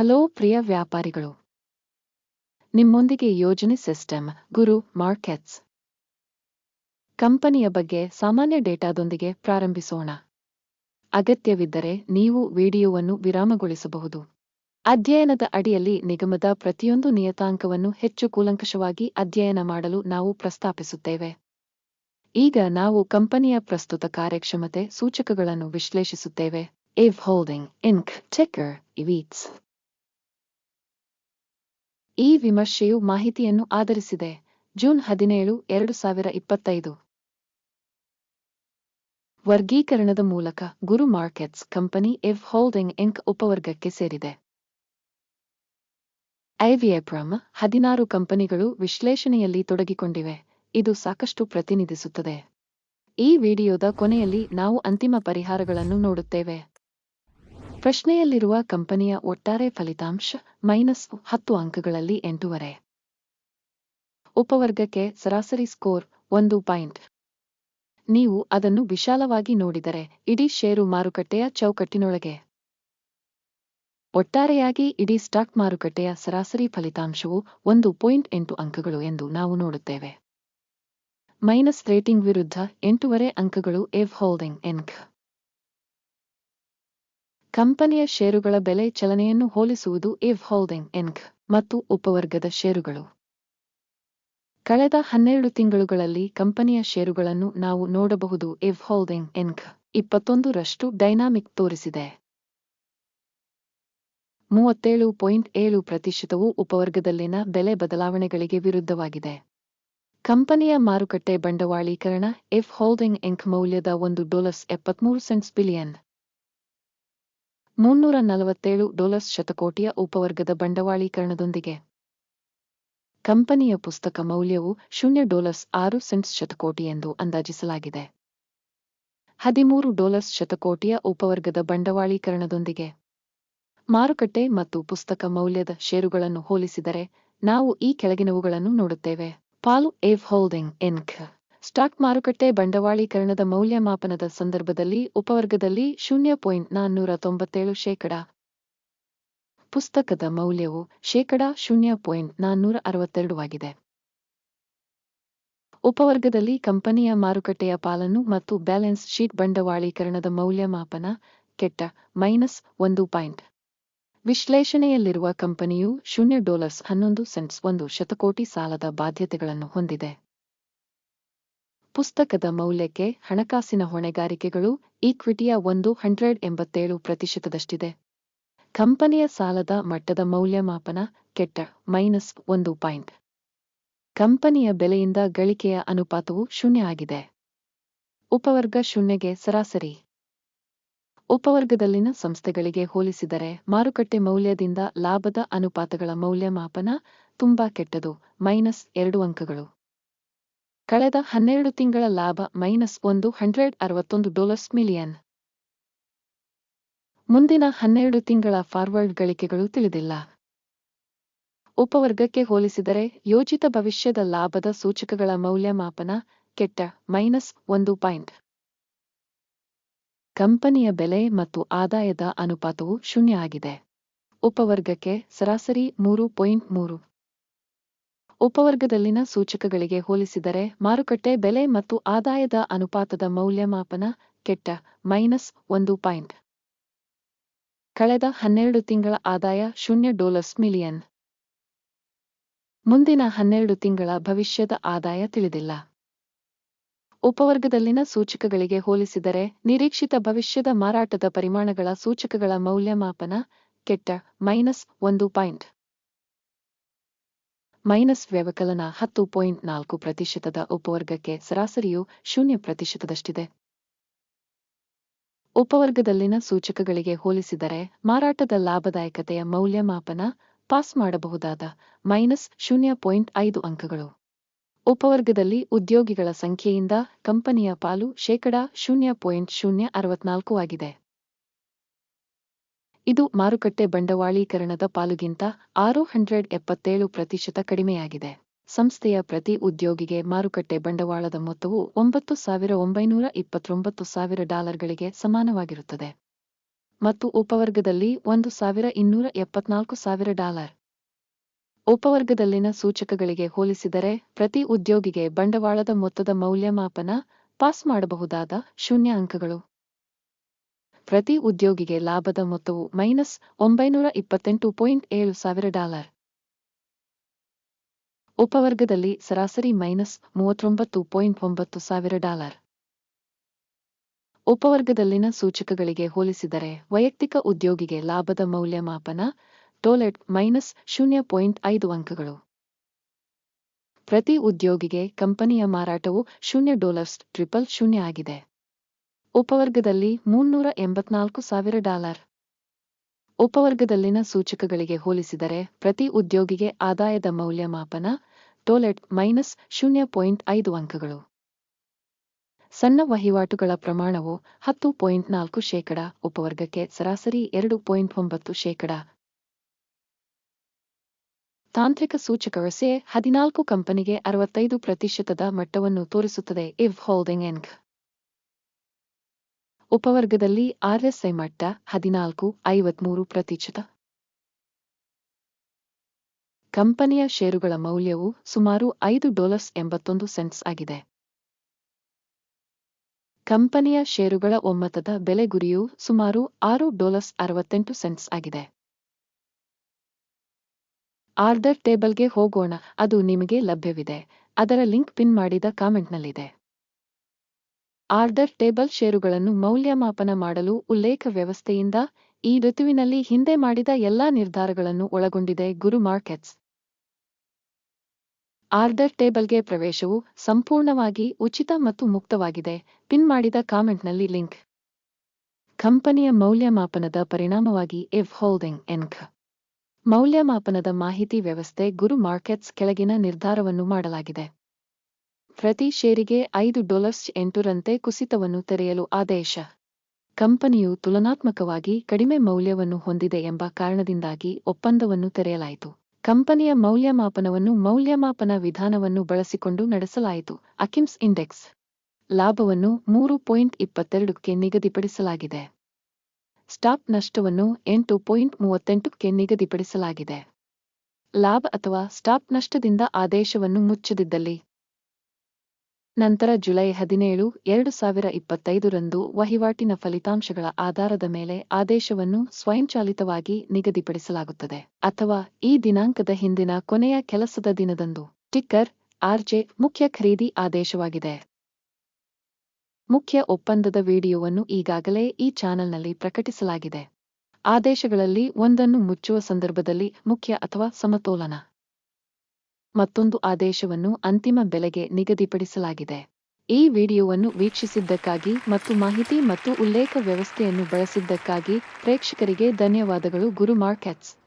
Hello ಪ್ರಿಯ ವ್ಯಾಪಾರಿಗಳು, ನಿಮ್ಮೊಂದಿಗೆ ಯೋಜನೆ ಸಿಸ್ಟಮ್ ಗುರು ಮಾರ್ಕೆಟ್ಸ್ ಕಂಪನಿಯ ಬಗ್ಗೆ ಸಾಮಾನ್ಯ ಡೇಟಾದೊಂದಿಗೆ ಪ್ರಾರಂಭಿಸೋಣ. ಅಗತ್ಯವಿದ್ದರೆ ನೀವು ವಿಡಿಯೋವನ್ನು ವಿರಾಮಗೊಳಿಸಬಹುದು. ಅಧ್ಯಯನದ ಅಡಿಯಲ್ಲಿ ನಿಗಮದ ಪ್ರತಿಯೊಂದು ನಿಯತಾಂಕವನ್ನು ಹೆಚ್ಚು ಕೂಲಂಕಷವಾಗಿ ಅಧ್ಯಯನ ಮಾಡಲು ನಾವು ಪ್ರಸ್ತಾಪಿಸುತ್ತೇವೆ. ಈಗ ನಾವು ಕಂಪನಿಯ ಪ್ರಸ್ತುತ ಕಾರ್ಯಕ್ಷಮತೆ ಸೂಚಕಗಳನ್ನು ವಿಶ್ಲೇಷಿಸುತ್ತೇವೆ. ಇವ್ ಹೋಲ್ಡಿಂಗ್ ಇಂಕ್ ಟಿಕ್ಕರ್ ಇವಿಟ್ಸ್. ಈ ವಿಮರ್ಶೆಯು ಮಾಹಿತಿಯನ್ನು ಆಧರಿಸಿದೆ. ಜೂನ್ 17, 2025. ವರ್ಗೀಕರಣದ ಮೂಲಕ ಗುರು ಮಾರ್ಕೆಟ್ಸ್ ಕಂಪನಿ ಇವ್ ಹೋಲ್ಡಿಂಗ್ ಇಂಕ್ ಉಪವರ್ಗಕ್ಕೆ ಸೇರಿದೆ. ಐವಿಎಪ್ರಮ್ 16 ಕಂಪನಿಗಳು ವಿಶ್ಲೇಷಣೆಯಲ್ಲಿ ತೊಡಗಿಕೊಂಡಿವೆ. ಇದು ಸಾಕಷ್ಟು ಪ್ರತಿನಿಧಿಸುತ್ತದೆ. ಈ ವಿಡಿಯೋದ ಕೊನೆಯಲ್ಲಿ ನಾವು ಅಂತಿಮ ಪರಿಹಾರಗಳನ್ನು ನೋಡುತ್ತೇವೆ. ಪ್ರಶ್ನೆಯಲ್ಲಿರುವ ಕಂಪನಿಯ ಒಟ್ಟಾರೆ ಫಲಿತಾಂಶ -10 ಅಂಕಗಳಲ್ಲಿ 8.5. ಉಪವರ್ಗಕ್ಕೆ ಸರಾಸರಿ ಸ್ಕೋರ್ 1 ಪಾಯಿಂಟ್. ನೀವು ಅದನ್ನು ವಿಶಾಲವಾಗಿ ನೋಡಿದರೆ ಇಡೀ ಷೇರು ಮಾರುಕಟ್ಟೆಯ ಚೌಕಟ್ಟಿನೊಳಗೆ. ಒಟ್ಟಾರೆಯಾಗಿ ಇಡೀ ಸ್ಟಾಕ್ ಮಾರುಕಟ್ಟೆಯ ಸರಾಸರಿ ಫಲಿತಾಂಶವು 1.8 ಅಂಕಗಳು ಎಂದು ನಾವು ನೋಡುತ್ತೇವೆ. ಮೈನಸ್ ರೇಟಿಂಗ್ ವಿರುದ್ಧ 8.5 ಅಂಕಗಳು ಇವ್ ಹೋಲ್ಡಿಂಗ್ ಇಂಕ್. ಕಂಪನಿಯ ಷೇರುಗಳ ಬೆಲೆ ಚಲನೆಯನ್ನು ಹೋಲಿಸುವುದು ಇವ್ ಹೋಲ್ಡಿಂಗ್ ಇಂಕ್ ಮತ್ತು ಉಪವರ್ಗದ ಷೇರುಗಳು. ಕಳೆದ 12 ತಿಂಗಳುಗಳಲ್ಲಿ ಕಂಪನಿಯ ಷೇರುಗಳನ್ನು ನಾವು ನೋಡಬಹುದು. ಇವ್ ಹೋಲ್ಡಿಂಗ್ ಇಂಕ್ 21% ಡೈನಾಮಿಕ್ ತೋರಿಸಿದೆ. 37.7% ಉಪವರ್ಗದಲ್ಲಿನ ಬೆಲೆ ಬದಲಾವಣೆಗಳಿಗೆ ವಿರುದ್ಧವಾಗಿದೆ. ಕಂಪನಿಯ ಮಾರುಕಟ್ಟೆ ಬಂಡವಾಳೀಕರಣ ಇವ್ ಹೋಲ್ಡಿಂಗ್ ಇಂಕ್ ಮೌಲ್ಯದ $73 ಬಿಲಿಯನ್. $347 ಶತಕೋಟಿಯ ಉಪವರ್ಗದ ಬಂಡವಾಳೀಕರಣದೊಂದಿಗೆ. ಕಂಪನಿಯ ಪುಸ್ತಕ ಮೌಲ್ಯವು $6 ಶತಕೋಟಿ ಎಂದು ಅಂದಾಜಿಸಲಾಗಿದೆ. $13 ಶತಕೋಟಿಯ ಉಪವರ್ಗದ ಬಂಡವಾಳೀಕರಣದೊಂದಿಗೆ. ಮಾರುಕಟ್ಟೆ ಮತ್ತು ಪುಸ್ತಕ ಮೌಲ್ಯದ ಷೇರುಗಳನ್ನು ಹೋಲಿಸಿದರೆ ನಾವು ಈ ಕೆಳಗಿನವುಗಳನ್ನು ನೋಡುತ್ತೇವೆ. ಪಾಲು ಇವ್ ಹೋಲ್ಡಿಂಗ್ ಇಂಕ್. ಸ್ಟಾಕ್ ಮಾರುಕಟ್ಟೆ ಬಂಡವಾಳೀಕರಣದ ಮೌಲ್ಯಮಾಪನದ ಸಂದರ್ಭದಲ್ಲಿ ಉಪವರ್ಗದಲ್ಲಿ 0.497%. ಪುಸ್ತಕದ ಮೌಲ್ಯವು 0.462 ಆಗಿದೆ. ಉಪವರ್ಗದಲ್ಲಿ ಕಂಪನಿಯ ಮಾರುಕಟ್ಟೆಯ ಪಾಲನ್ನು ಮತ್ತು ಬ್ಯಾಲೆನ್ಸ್ ಶೀಟ್ ಬಂಡವಾಳೀಕರಣದ ಮೌಲ್ಯಮಾಪನ ಕೆಟ್ಟ -1 ಪಾಯಿಂಟ್. ವಿಶ್ಲೇಷಣೆಯಲ್ಲಿರುವ ಕಂಪನಿಯು $11.1 ಶತಕೋಟಿ ಸಾಲದ ಬಾಧ್ಯತೆಗಳನ್ನು ಹೊಂದಿದೆ. ಪುಸ್ತಕದ ಮೌಲ್ಯಕ್ಕೆ ಹಣಕಾಸಿನ ಹೊಣೆಗಾರಿಕೆಗಳು ಈಕ್ವಿಟಿಯ 187%. ಕಂಪನಿಯ ಸಾಲದ ಮಟ್ಟದ ಮೌಲ್ಯಮಾಪನ ಕೆಟ್ಟ -1 ಪಾಯಿಂಟ್. ಕಂಪನಿಯ ಬೆಲೆಯಿಂದ ಗಳಿಕೆಯ ಅನುಪಾತವು 0 ಆಗಿದೆ. ಉಪವರ್ಗ 0ಗೆ ಸರಾಸರಿ. ಉಪವರ್ಗದಲ್ಲಿನ ಸಂಸ್ಥೆಗಳಿಗೆ ಹೋಲಿಸಿದರೆ ಮಾರುಕಟ್ಟೆ ಮೌಲ್ಯದಿಂದ ಲಾಭದ ಅನುಪಾತಗಳ ಮೌಲ್ಯಮಾಪನ ತುಂಬಾ ಕೆಟ್ಟದು, -2 ಅಂಕಗಳು. ಕಳೆದ 12 ತಿಂಗಳ ಲಾಭ $161 ಮಿಲಿಯನ್. ಮುಂದಿನ 12 ತಿಂಗಳ ಫಾರ್ವರ್ಡ್ ಗಳಿಕೆಗಳು ತಿಳಿದಿಲ್ಲ. ಉಪವರ್ಗಕ್ಕೆ ಹೋಲಿಸಿದರೆ ಯೋಜಿತ ಭವಿಷ್ಯದ ಲಾಭದ ಸೂಚಕಗಳ ಮೌಲ್ಯಮಾಪನ ಕೆಟ್ಟ -1 ಪಾಯಿಂಟ್. ಕಂಪನಿಯ ಬೆಲೆ ಮತ್ತು ಆದಾಯದ ಅನುಪಾತವು 0 ಆಗಿದೆ. ಉಪವರ್ಗಕ್ಕೆ ಸರಾಸರಿ 3.3. ಉಪವರ್ಗದಲ್ಲಿನ ಸೂಚಕಗಳಿಗೆ ಹೋಲಿಸಿದರೆ ಮಾರುಕಟ್ಟೆ ಬೆಲೆ ಮತ್ತು ಆದಾಯದ ಅನುಪಾತದ ಮೌಲ್ಯಮಾಪನ ಕೆಟ್ಟ -1 ಪಾಯಿಂಟ್. ಕಳೆದ 12 ತಿಂಗಳ ಆದಾಯ $0 ಮಿಲಿಯನ್. ಮುಂದಿನ 12 ತಿಂಗಳ ಭವಿಷ್ಯದ ಆದಾಯ ತಿಳಿದಿಲ್ಲ. ಉಪವರ್ಗದಲ್ಲಿನ ಸೂಚಕಗಳಿಗೆ ಹೋಲಿಸಿದರೆ ನಿರೀಕ್ಷಿತ ಭವಿಷ್ಯದ ಮಾರಾಟದ ಪರಿಮಾಣಗಳ ಸೂಚಕಗಳ ಮೌಲ್ಯಮಾಪನ ಕೆಟ್ಟ -1 ಪಾಯಿಂಟ್. ವ್ಯವಕಲನ 10.4%. ಉಪವರ್ಗಕ್ಕೆ ಸರಾಸರಿಯು 0%. ಉಪವರ್ಗದಲ್ಲಿನ ಸೂಚಕಗಳಿಗೆ ಹೋಲಿಸಿದರೆ ಮಾರಾಟದ ಲಾಭದಾಯಕತೆಯ ಮೌಲ್ಯಮಾಪನ ಪಾಸ್ ಮಾಡಬಹುದಾದ -0.5 ಅಂಕಗಳು. ಉಪವರ್ಗದಲ್ಲಿ ಉದ್ಯೋಗಿಗಳ ಸಂಖ್ಯೆಯಿಂದ ಕಂಪನಿಯ ಪಾಲು 0.064 ಆಗಿದೆ. ಇದು ಮಾರುಕಟ್ಟೆ ಬಂಡವಾಳೀಕರಣದ ಪಾಲುಗಿಂತ 677% ಕಡಿಮೆಯಾಗಿದೆ. ಸಂಸ್ಥೆಯ ಪ್ರತಿ ಉದ್ಯೋಗಿಗೆ ಮಾರುಕಟ್ಟೆ ಬಂಡವಾಳದ ಮೊತ್ತವು $9,929,000 ಸಮಾನವಾಗಿರುತ್ತದೆ. ಮತ್ತು ಉಪವರ್ಗದಲ್ಲಿ $1,274,000. ಉಪವರ್ಗದಲ್ಲಿನ ಸೂಚಕಗಳಿಗೆ ಹೋಲಿಸಿದರೆ ಪ್ರತಿ ಉದ್ಯೋಗಿಗೆ ಬಂಡವಾಳದ ಮೊತ್ತದ ಮೌಲ್ಯಮಾಪನ ಪಾಸ್ ಮಾಡಬಹುದಾದ ಶೂನ್ಯ ಅಂಕಗಳು. ಪ್ರತಿ ಉದ್ಯೋಗಿಗೆ ಲಾಭದ ಮೊತ್ತವು $928.7,000. ಉಪವರ್ಗದಲ್ಲಿ ಸರಾಸರಿ $39.9,000. ಉಪವರ್ಗದಲ್ಲಿನ ಸೂಚಕಗಳಿಗೆ ಹೋಲಿಸಿದರೆ ವೈಯಕ್ತಿಕ ಉದ್ಯೋಗಿಗೆ ಲಾಭದ ಮೌಲ್ಯಮಾಪನ ಟೋಲೆಟ್ -0.5 ಅಂಕಗಳು. ಪ್ರತಿ ಉದ್ಯೋಗಿಗೆ ಕಂಪನಿಯ ಮಾರಾಟವು $0 ಆಗಿದೆ. ಉಪವರ್ಗದಲ್ಲಿ $384,000. ಉಪವರ್ಗದಲ್ಲಿನ ಸೂಚಕಗಳಿಗೆ ಹೋಲಿಸಿದರೆ ಪ್ರತಿ ಉದ್ಯೋಗಿಗೆ ಆದಾಯದ ಮೌಲ್ಯಮಾಪನ ಟೋಲೆಟ್ -0.5 ಅಂಕಗಳು. ಸಣ್ಣ ವಹಿವಾಟುಗಳ ಪ್ರಮಾಣವು 10.4%, ಉಪವರ್ಗಕ್ಕೆ ಸರಾಸರಿ 2.9%. ತಾಂತ್ರಿಕ ಸೂಚಕ RSI 14 ಕಂಪನಿಗೆ 65% ಮಟ್ಟವನ್ನು ತೋರಿಸುತ್ತದೆ. ಇವ್ ಹೋಲ್ಡಿಂಗ್ ಇನ್ಕ್. ಉಪವರ್ಗದಲ್ಲಿ RSI ಮಟ್ಟ 14, 53%. ಕಂಪನಿಯ ಷೇರುಗಳ ಮೌಲ್ಯವು ಸುಮಾರು $5.81 ಆಗಿದೆ. ಕಂಪನಿಯ ಷೇರುಗಳ ಒಮ್ಮತದ ಬೆಲೆ ಗುರಿಯು ಸುಮಾರು $6.68 ಆಗಿದೆ. ಆರ್ಡರ್ ಟೇಬಲ್ಗೆ ಹೋಗೋಣ. ಅದು ನಿಮಗೆ ಲಭ್ಯವಿದೆ. ಅದರ ಲಿಂಕ್ ಪಿನ್ ಮಾಡಿದ ಕಾಮೆಂಟ್ನಲ್ಲಿದೆ. ಆರ್ಡರ್ ಟೇಬಲ್ ಷೇರುಗಳನ್ನು ಮೌಲ್ಯಮಾಪನ ಮಾಡಲು ಉಲ್ಲೇಖ ವ್ಯವಸ್ಥೆಯಿಂದ ಈ ಋತುವಿನಲ್ಲಿ ಹಿಂದೆ ಮಾಡಿದ ಎಲ್ಲಾ ನಿರ್ಧಾರಗಳನ್ನು ಒಳಗೊಂಡಿದೆ. ಗುರು ಮಾರ್ಕೆಟ್ಸ್ ಆರ್ಡರ್ ಟೇಬಲ್ಗೆ ಪ್ರವೇಶವು ಸಂಪೂರ್ಣವಾಗಿ ಉಚಿತ ಮತ್ತು ಮುಕ್ತವಾಗಿದೆ. ಪಿನ್ ಮಾಡಿದ ಕಾಮೆಂಟ್ನಲ್ಲಿ ಲಿಂಕ್. ಕಂಪನಿಯ ಮೌಲ್ಯಮಾಪನದ ಪರಿಣಾಮವಾಗಿ ಇವ್ ಹೋಲ್ಡಿಂಗ್ ಇನ್ಕ್. ಮೌಲ್ಯಮಾಪನದ ಮಾಹಿತಿ ವ್ಯವಸ್ಥೆ ಗುರು ಮಾರ್ಕೆಟ್ಸ್ ಕೆಳಗಿನ ನಿರ್ಧಾರವನ್ನು ಮಾಡಲಾಗಿದೆ. ಪ್ರತಿ ಷೇರಿಗೆ $5.8 ರಂತೆ ಕುಸಿತವನ್ನು ತೆರೆಯಲು ಆದೇಶ. ಕಂಪನಿಯು ತುಲನಾತ್ಮಕವಾಗಿ ಕಡಿಮೆ ಮೌಲ್ಯವನ್ನು ಹೊಂದಿದೆ ಎಂಬ ಕಾರಣದಿಂದಾಗಿ ಒಪ್ಪಂದವನ್ನು ತೆರೆಯಲಾಯಿತು. ಕಂಪನಿಯ ಮೌಲ್ಯಮಾಪನವನ್ನು ಮೌಲ್ಯಮಾಪನ ವಿಧಾನವನ್ನು ಬಳಸಿಕೊಂಡು ನಡೆಸಲಾಯಿತು. ಅಕಿಮ್ಸ್ ಇಂಡೆಕ್ಸ್ ಲಾಭವನ್ನು 3.22ಕ್ಕೆ ನಿಗದಿಪಡಿಸಲಾಗಿದೆ. ಸ್ಟಾಪ್ ನಷ್ಟವನ್ನು 8.38ಕ್ಕೆ ನಿಗದಿಪಡಿಸಲಾಗಿದೆ. ಲಾಭ ಅಥವಾ ಸ್ಟಾಪ್ ನಷ್ಟದಿಂದ ಆದೇಶವನ್ನು ಮುಚ್ಚದಿದ್ದಲ್ಲಿ ನಂತರ ಜುಲೈ 17, 2025 ರಂದು ವಹಿವಾಟಿನ ಫಲಿತಾಂಶಗಳ ಆಧಾರದ ಮೇಲೆ ಆದೇಶವನ್ನು ಸ್ವಯಂಚಾಲಿತವಾಗಿ ನಿಗದಿಪಡಿಸಲಾಗುತ್ತದೆ ಅಥವಾ ಈ ದಿನಾಂಕದ ಹಿಂದಿನ ಕೊನೆಯ ಕೆಲಸದ ದಿನದಂದು. ಟಿಕ್ಕರ್ RJ ಮುಖ್ಯ ಖರೀದಿ ಆದೇಶವಾಗಿದೆ. ಮುಖ್ಯ ಒಪ್ಪಂದದ ವಿಡಿಯೋವನ್ನು ಈಗಾಗಲೇ ಈ ಚಾನೆಲ್ನಲ್ಲಿ ಪ್ರಕಟಿಸಲಾಗಿದೆ. ಆದೇಶಗಳಲ್ಲಿ ಒಂದನ್ನು ಮುಚ್ಚುವ ಸಂದರ್ಭದಲ್ಲಿ ಮುಖ್ಯ ಅಥವಾ ಸಮತೋಲನ ಮತ್ತೊಂದು ಆದೇಶವನ್ನು ಅಂತಿಮ ಬೆಲೆಗೆ ನಿಗದಿಪಡಿಸಲಾಗಿದೆ. ಈ ವಿಡಿಯೋವನ್ನು ವೀಕ್ಷಿಸಿದ್ದಕ್ಕಾಗಿ ಮತ್ತು ಮಾಹಿತಿ ಮತ್ತು ಉಲ್ಲೇಖ ವ್ಯವಸ್ಥೆಯನ್ನು ಬಳಸಿದ್ದಕ್ಕಾಗಿ ಪ್ರೇಕ್ಷಕರಿಗೆ ಧನ್ಯವಾದಗಳು. ಗುರು ಮಾರ್ಕೆಟ್ಸ್